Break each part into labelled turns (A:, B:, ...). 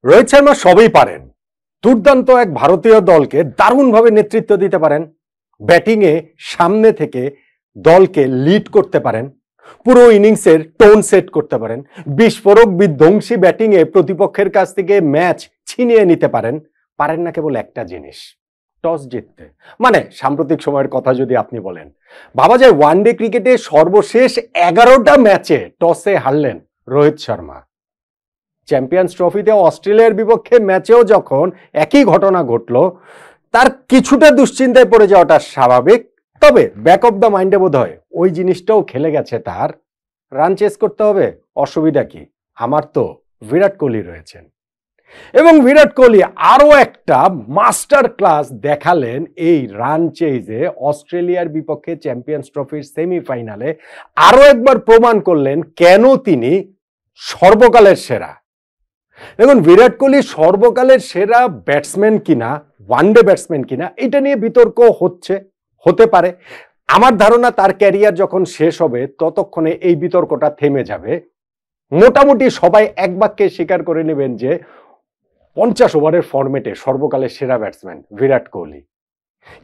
A: রোহিত শর্মা সবই পারেন। দুর্দান্ত এক ভারতীয় দলকে দারুণভাবে নেতৃত্ব দিতে পারেন, ব্যাটিংয়ে সামনে থেকে দলকে লিড করতে পারেন, পুরো ইনিংসের টোন সেট করতে পারেন, বিস্ফোরক বিধ্বংসী ব্যাটিংয়ে প্রতিপক্ষের কাছ থেকে ম্যাচ ছিনিয়ে নিতে পারেন। পারেন না কেবল একটা জিনিস, টস জিততে। মানে সাম্প্রতিক সময়ের কথা যদি আপনি বলেন, ভাবা যায় ওয়ানডে ক্রিকেটে সর্বশেষ 11টা ম্যাচে টসে হারলেন রোহিত শর্মা। চ্যাম্পিয়ন্স ট্রফিতে অস্ট্রেলিয়ার বিপক্ষে ম্যাচেও যখন একই ঘটনা ঘটল, তার কিছুটা দুশ্চিন্তায় পড়ে যাওয়াটা স্বাভাবিক। তবে ব্যাক অফ দ্য মাইন্ডে বোধ হয় ওই জিনিসটাও খেলে গেছে তার, রান চেস করতে হবে, অসুবিধা কি, আমার তো বিরাট কোহলি রয়েছেন। এবং বিরাট কোহলি আরো একটা মাস্টার ক্লাস দেখালেন এই রান চেজে। অস্ট্রেলিয়ার বিপক্ষে চ্যাম্পিয়ন্স ট্রফির সেমিফাইনালে আরো একবার প্রমাণ করলেন কেন তিনি সর্বকালের সেরা। দেখুন, বিরাট কোহলি সর্বকালের সেরা ব্যাটসম্যান কিনা, ওয়ানডে ব্যাটসম্যান কিনা, এটা নিয়ে বিতর্ক হতে পারে। আমার ধারণা তার ক্যারিয়ার যখন শেষ হবে ততক্ষণে এই বিতর্কটা থেমে যাবে। মোটামুটি সবাই এক বাক্যে স্বীকার করে নেবেন যে 50 ওভারের ফরম্যাটে সর্বকালের সেরা ব্যাটসম্যান বিরাট কোহলি।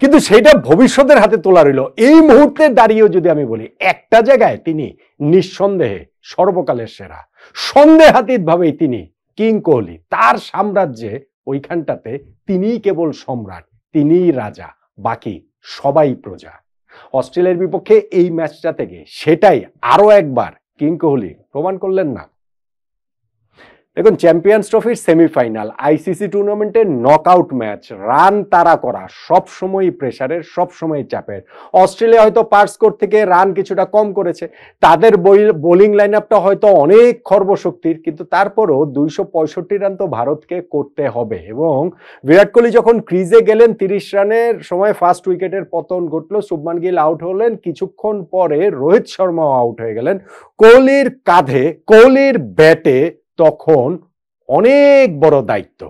A: কিন্তু সেটা ভবিষ্যতের হাতে তোলা রইল। এই মুহূর্তে দাঁড়িয়েও যদি আমি বলি, একটা জায়গায় তিনি নিঃসন্দেহে সর্বকালের সেরা, সন্দেহাতীত ভাবেই তিনি কিং কোহলি। তার সাম্রাজ্যে ওইখানটাতে তিনিই কেবল সম্রাট, তিনিই রাজা, বাকি সবাই প্রজা। অস্ট্রেলিয়ার বিপক্ষে এই ম্যাচটা থেকে সেটাই আরো একবার কিং কোহলি প্রমাণ করলেন না। দেখুন, চ্যাম্পিয়ন্স ট্রফির সেমিফাইনাল, আইসিসি টুর্নামেন্টের নকআউট ম্যাচ, রান তাড়া করা সবসময় প্রেসারের, সবসময় চাপের। অস্ট্রেলিয়া হয়তো পার স্কোর থেকে রান কিছুটা কম করেছে, তাদের বোলিং লাইন আপটা হয়তো অনেক খর্বশক্তির, কিন্তু তারপরও 265 রান তো ভারতকে করতে হবে। এবং বিরাট কোহলি যখন ক্রিজে গেলেন, 30 রানের সময় ফার্স্ট উইকেটের পতন ঘটলো, শুভমান গিল আউট হলেন, কিছুক্ষণ পরে রোহিত শর্মাও আউট হয়ে গেলেন। কোহলির কাঁধে, কোহলির ব্যাটে তখন অনেক বড় দায়িত্ব।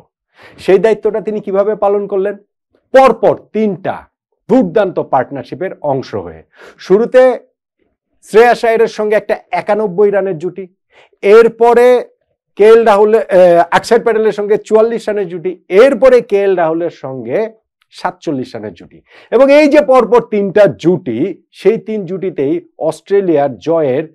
A: সেই দায়িত্বটা তিনি কিভাবে পালন করলেন? পরপর 3টা দুর্দান্ত পার্টনারশিপের অংশ হয়ে। শুরুতে শ্রেয়াস আয়ারের সঙ্গে একটা 91 রানের জুটি, এরপরে কেএল রাহুল, অক্ষর প্যাটেলের সঙ্গে 44 রানের জুটি, এরপরে কেএল রাহুলের সঙ্গে 47 রানের জুটি। এবং এই যে পরপর 3টা জুটি, সেই 3 জুটিতেই অস্ট্রেলিয়ার জয়ের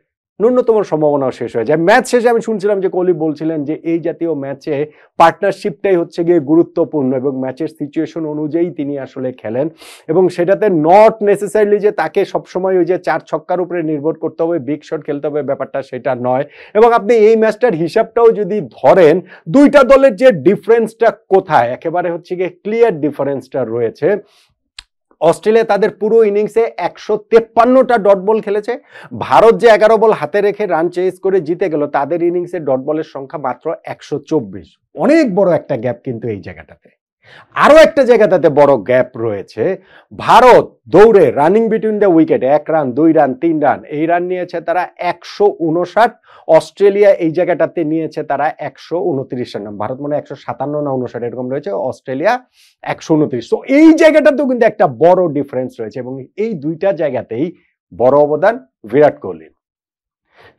A: ন্যূনতম সম্ভাবনাও শেষ হয়ে যায়। ম্যাচ শেষে আমি শুনছিলাম যে কোহলি বলছিলেন যে এই জাতীয় ম্যাচে পার্টনারশিপটাই হচ্ছে গিয়ে গুরুত্বপূর্ণ, এবং ম্যাচের সিচুয়েশন অনুযায়ী তিনি আসলে খেলেন। এবং সেটাতে নট নেসেসারিলি যে তাকে সবসময় ওই যে 4 ছক্কার উপরে নির্ভর করতে হবে, বিগ শট খেলতে হবে, ব্যাপারটা সেটা নয়। এবং আপনি এই ম্যাচটার হিসাবটাও যদি ধরেন, দুইটা দলের যে ডিফারেন্সটা কোথায়, একেবারে হচ্ছে গিয়ে ক্লিয়ার ডিফারেন্সটা রয়েছে। অস্ট্রেলিয়া তাদের পুরো ইনিংসে 153টা ডট বল খেলেছে। ভারত যে 11 বল হাতে রেখে রান চেজ করে জিতে গেল, তাদের ইনিংসে ডট বলের সংখ্যা মাত্র 124। অনেক বড় একটা গ্যাপ কিন্তু এই জায়গাটাতে। আরো একটা জায়গাটাতে বড় গ্যাপ রয়েছে। ভারত দৌড়ে running between the wicket 1 run, 2 run, 3 run, এই রান নিয়েছে তারা 159। অস্ট্রেলিয়া এই জায়গাটাতে নিয়েছে তারা 129 রান। ভারত মনে 157 না 59 এরকম রয়েছে, অস্ট্রেলিয়া 129। তো এই জায়গাটাতেও কিন্তু একটা বড় ডিফারেন্স রয়েছে, এবং এই দুইটা জায়গাতেই বড় অবদান বিরাট কোহলির।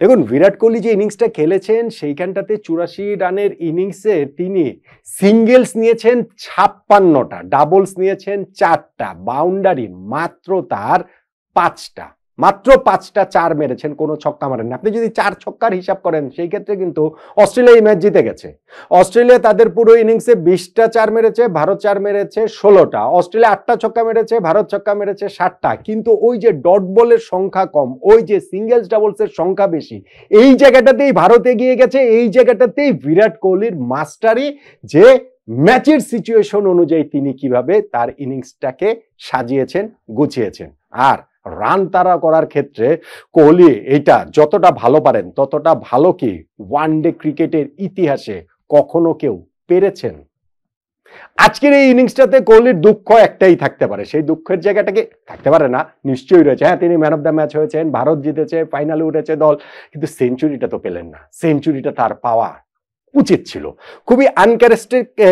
A: দেখুন, বিরাট কোহলি যে ইনিংসটা খেলেছেন, সেইখানটাতে 84 রানের ইনিংসে তিনি সিঙ্গেলস নিয়েছেন 56টা, ডাবলস নিয়েছেন 4টা, বাউন্ডারি মাত্র তার 5টা, মাত্র 5টা 4 মেরেছেন, কোনো ছক্কা মারেন। আপনি যদি 4 ছক্কার হিসাব করেন, সেই ক্ষেত্রে কিন্তু অস্ট্রেলিয়া এই ম্যাচ জিতে গেছে। অস্ট্রেলিয়া তাদের পুরো ইনিংসে 20টা 4 মেরেছে, ভারত 4 মেরেছে 16টা। অস্ট্রেলিয়া 8টা ছক্কা মেরেছে, ভারত ছক্কা মেরেছে 7টা। কিন্তু ওই যে ডট বলের সংখ্যা কম, ওই যে সিঙ্গেলস ডাবলসের সংখ্যা বেশি, এই জায়গাটাতেই ভারত এগিয়ে গেছে। এই জায়গাটাতেই বিরাট কোহলির মাস্টারি, যে ম্যাচের সিচুয়েশন অনুযায়ী তিনি কিভাবে তার ইনিংসটাকে সাজিয়েছেন, গুছিয়েছেন। আর রান তাড়া করার ক্ষেত্রে কোহলি এটা যতটা ভালো পারেন, ততটা ভালো কি ওয়ানডে ক্রিকেটের ইতিহাসে কখনো কেউ পেরেছেন? আজকের এই ইনিংসটাতে কোহলির দুঃখ একটাই থাকতে পারে, সেই দুঃখের জায়গাটাকে থাকতে পারে না, নিশ্চয়ই রয়েছে। হ্যাঁ, তিনি ম্যান অফ দ্য ম্যাচ হয়েছেন, ভারত জিতেছে, ফাইনালে উঠেছে দল, কিন্তু সেঞ্চুরিটা তো পেলেন না। সেঞ্চুরিটা তার পাওয়া উচিত ছিল। খুবই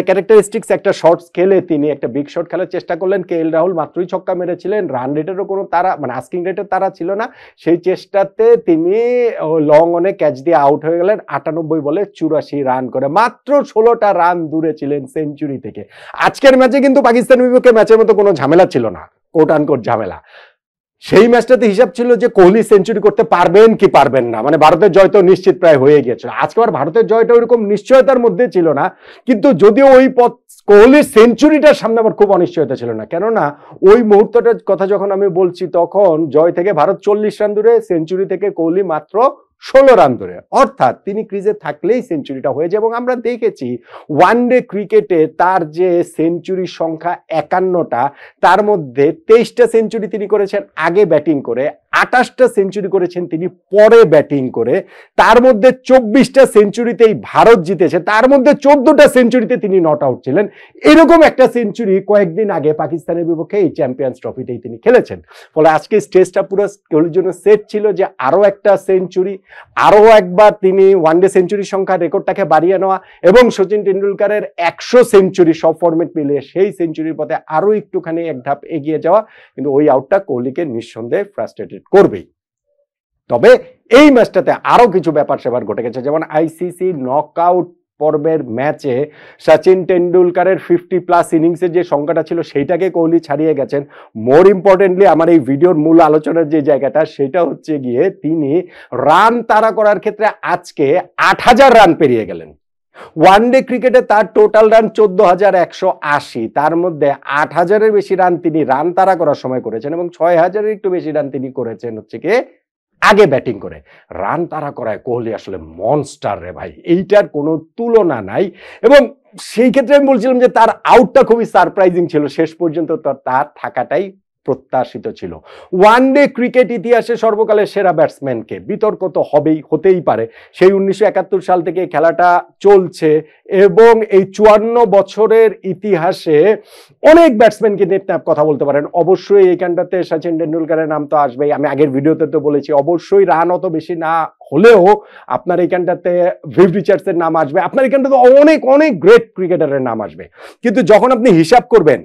A: ক্যারেক্টারিস্টিক্স একটা শর্টস খেলে তিনি একটা বিগ শট খেলার চেষ্টা করলেন। কে এল রাহুল মাত্রই ছক্কা মেরেছিলেন, রান রেটেরও কোনো তারা মানে আস্কিং রেটের তারা ছিল না। সেই চেষ্টাতে তিনি লং অনে ক্যাচ দিয়ে আউট হয়ে গেলেন 98 বলে 84 রান করে, মাত্র 16টা রান দূরে ছিলেন সেঞ্চুরি থেকে। আজকের ম্যাচে কিন্তু পাকিস্তানের বিপক্ষে ম্যাচের মতো কোনো ঝামেলা ছিল না, কোট আনকোট ঝামেলা। সেই ম্যাচটাতে হিসাব ছিল যে কোহলি সেঞ্চুরি করতে পারবেন কি পারবেন না, মানে ভারতের জয় তো নিশ্চিত প্রায় হয়ে গিয়েছিল। আজকে আর ভারতের জয়টা ওইরকম নিশ্চয়তার মধ্যে ছিল না, কিন্তু যদিও ওই পথ কোহলির সেঞ্চুরিটার সামনে আবার খুব অনিশ্চয়তা ছিল না, কেননা ওই মুহূর্তটার কথা যখন আমি বলছি তখন জয় থেকে ভারত 40 রান দূরে, সেঞ্চুরি থেকে কোহলি মাত্র 16 রান ধরে, অর্থাৎ তিনি ক্রিজে থাকলেই সেঞ্চুরিটা হয়ে যায়। এবং আমরা দেখেছি ওয়ানডে ক্রিকেটে তার যে সেঞ্চুরির সংখ্যা 51টা, তার মধ্যে 23টা সেঞ্চুরি তিনি করেছেন আগে ব্যাটিং করে, 28টা সেঞ্চুরি করেছেন তিনি পরে ব্যাটিং করে, তার মধ্যে 24টা সেঞ্চুরিতেই ভারত জিতেছে, তার মধ্যে 14টা সেঞ্চুরিতে তিনি নট আউট ছিলেন। এরকম একটা সেঞ্চুরি কয়েকদিন আগে পাকিস্তানের বিপক্ষে এই চ্যাম্পিয়ন্স ট্রফিতেই তিনি খেলেছেন। ফলে আজকে স্টেজটা পুরো কোহলির জন্য সেট ছিল যে আরো একটা সেঞ্চুরি, আরো একবার তিনি ওয়ানডে সেঞ্চুরির সংখ্যা রেকর্ডটাকে বাড়িয়ে নেওয়া এবং সচিন টেন্ডুলকারের 100 সেঞ্চুরি সব ফরম্যাট মিলিয়ে সেই সেঞ্চুরির পথে আরো একটুখানি এক ধাপ এগিয়ে যাওয়া। কিন্তু ওই আউটটা কোহলিকে নিঃসন্দেহে ফ্রাস্ট্রেটেড করবেই। তবে এই ম্যাচটাতে আরো কিছু ব্যাপার সেবার ঘটে গেছে, যেমন আইসিসি নকআউট পর্বের ম্যাচে সচিন টেন্ডুলকারের 50+ ইনিংসের যে সংখ্যাটা ছিল সেইটাকে কোহলি ছাড়িয়ে গেছেন। মোর ইম্পর্টেন্টলি আমার এই ভিডিওর মূল আলোচনার যে জায়গাটা সেটা হচ্ছে গিয়ে তিনি রান তাড়া করার ক্ষেত্রে আজকে 8000 রান পেরিয়ে গেলেন। ওয়ানডে ক্রিকেটে তার টোটাল রান 14,180, তার মধ্যে 8000-এর বেশি রান তিনি রান তাড়া করার সময় করেছেন এবং 6000-এর একটু বেশি রান তিনি করেছেন হচ্ছে কি আগে ব্যাটিং করে। রান তাড়া করায় কোহলি আসলে মনস্টার রে ভাই, এইটার কোনো তুলনা নাই। এবং সেই ক্ষেত্রে আমি বলছিলাম যে তার আউটটা খুবই সারপ্রাইজিং ছিল, শেষ পর্যন্ত তার থাকাটাই প্রত্যাশিত ছিল। ওয়ানডে ক্রিকেট ইতিহাসে সর্বকালের সেরা ব্যাটসম্যানকে বিতর্ক তো হতেই পারে, সেই 1971 সাল থেকে খেলাটা চলছে এবং এই 54 বছরের ইতিহাসে অনেক ব্যাটসম্যানকে নিয়ে কথা বলতে পারেন। অবশ্যই এইখানটাতে সচিন টেন্ডুলকারের নাম তো আসবেই, আমি আগের ভিডিওতে তো বলেছি। অবশ্যই রান অত বেশি না হলেও আপনার এইখানটাতে ভিভ রিচার্ডসের নাম আসবে, আপনার এইখানটাতে অনেক অনেক গ্রেট ক্রিকেটারের নাম আসবে। কিন্তু যখন আপনি হিসাব করবেন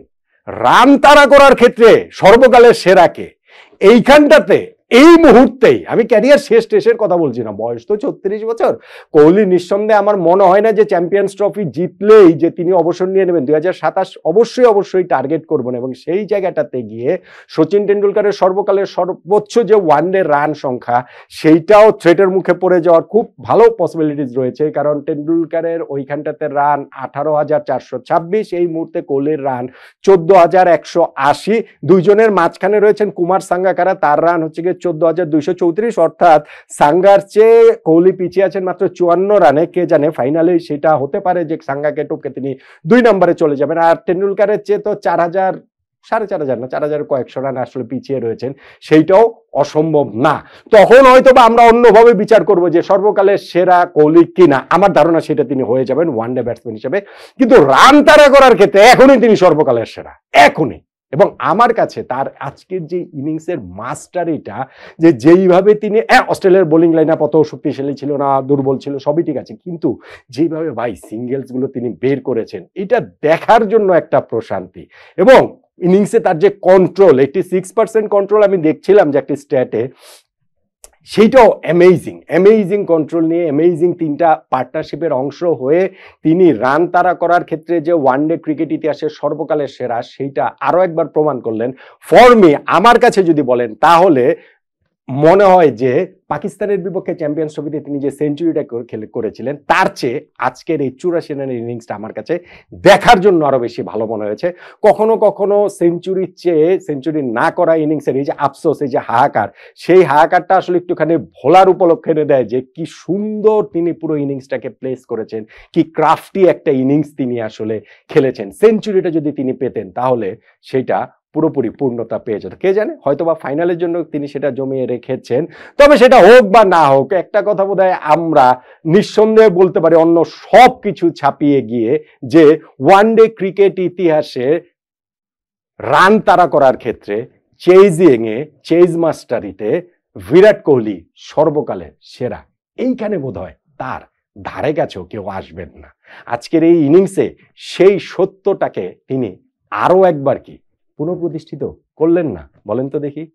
A: রান তাড়া করার ক্ষেত্রে সর্বকালের সেরাকে, এইখানটাতে এই মুহূর্তেই, আমি ক্যারিয়ার শেষ টেস্টের কথা বলছি না, বয়স তো 36 বছর, কোহলি নিঃসন্দেহে আমার মনে হয় না যে চ্যাম্পিয়ন্স ট্রফি জিতলেই যে তিনি অবসর নিয়ে নেবেন। 2027 অবশ্যই টার্গেট করবেন এবং সেই জায়গাটাতে গিয়ে সচিন টেন্ডুলকারের সর্বকালের সর্বোচ্চ যে ওয়ানডে রান সংখ্যা সেইটাও থ্রেটের মুখে পড়ে যাওয়ার খুব ভালো পসিবিলিটিস রয়েছে, কারণ টেন্ডুলকারের ওইখানটাতে রান 18,426, এই মুহূর্তে কোহলির রান 14,180, দুইজনের মাঝখানে রয়েছেন কুমার সাঙ্গাকারা, তার রান হচ্ছে গিয়ে 14,234, অর্থাৎ সাঙ্গার চেয়ে কোহলি পিছিয়ে আছেন মাত্র 54 রানে। কে জানে ফাইনালে সেটা হতে পারে যে সাঙ্গাকে টপকে তিনি 2 নম্বরে চলে যাবেন। আর টেন্ডুলকারের চেয়ে তো 4,000 4,500 না 4,000 কয়েকশো রান আসলে পিছিয়ে রয়েছেন, সেইটাও অসম্ভব না। তখন হয়তো বা আমরা অন্যভাবে বিচার করব যে সর্বকালের সেরা কোহলি কিনা। আমার ধারণা সেটা তিনি হয়ে যাবেন ওয়ানডে ব্যাটসম্যান হিসেবে, কিন্তু রান তাড়া করার ক্ষেত্রে এখনই তিনি সর্বকালের সেরা, এখনই। এবং আমার কাছে তার আজকের যে ইনিংসের মাস্টারিটা, যে যেইভাবে তিনি অস্ট্রেলিয়ার বোলিং লাইন আপ অত শক্তিশালী ছিল না, দুর্বল ছিল, সবই ঠিক আছে, কিন্তু যেইভাবে ভাই সিঙ্গেলস গুলো তিনি বের করেছেন এটা দেখার জন্য একটা প্রশান্তি। এবং ইনিংসে তার যে কন্ট্রোল, 86% কন্ট্রোল আমি দেখছিলাম যে একটা স্ট্যাটে, সেইটাও অ্যামেজিং কন্ট্রোল নিয়ে অ্যামেজিং তিনটা পার্টনারশিপের অংশ হয়ে তিনি রান তাড়া করার ক্ষেত্রে যে ওয়ানডে ক্রিকেট ইতিহাসের সর্বকালের সেরা সেইটা আরো একবার প্রমাণ করলেন। ফর মি, আমার কাছে যদি বলেন তাহলে মনে হয় যে পাকিস্তানের বিপক্ষে চ্যাম্পিয়ন্স ট্রফিতে তিনি যে সেঞ্চুরিটা করেছিলেন তার চেয়ে আজকের এই 84 রানের ইনিংসটা আমার কাছে দেখার জন্য আরো বেশি ভালো মনে হয়েছে। কখনো কখনো সেঞ্চুরির চেয়ে সেঞ্চুরি না করা ইনিংসের এই যে আফসোস, এই যে হাহাকার, সেই হাহাকারটা আসলে একটুখানি ভোলার উপলক্ষে এনে দেয় যে কি সুন্দর তিনি পুরো ইনিংসটাকে প্লেস করেছেন, কি ক্রাফটি একটা ইনিংস তিনি আসলে খেলেছেন। সেঞ্চুরিটা যদি তিনি পেতেন তাহলে সেটা পুরোপুরি পূর্ণতা পেয়ে যেত। কে জানে হয়তোবা ফাইনালের জন্য তিনি সেটা জমিয়ে রেখেছেন। তবে সেটা হোক বা না হোক, একটা কথা বোধহয় আমরা নিঃসন্দেহে বলতে পারি অন্য সব কিছু ছাপিয়ে গিয়ে, যে ওয়ানডে ক্রিকেট ইতিহাসে রান তাড়া করার ক্ষেত্রে চেজ মাস্টারিতে বিরাট কোহলি সর্বকালের সেরা। এইখানে বোধহয় তার ধারে কাছেও কেউ আসবেন না। আজকের এই ইনিংসে সেই সত্যটাকে তিনি আরো একবার কি পুনঃপ্রতিষ্ঠিত করলেন না? বলেন তো দেখি।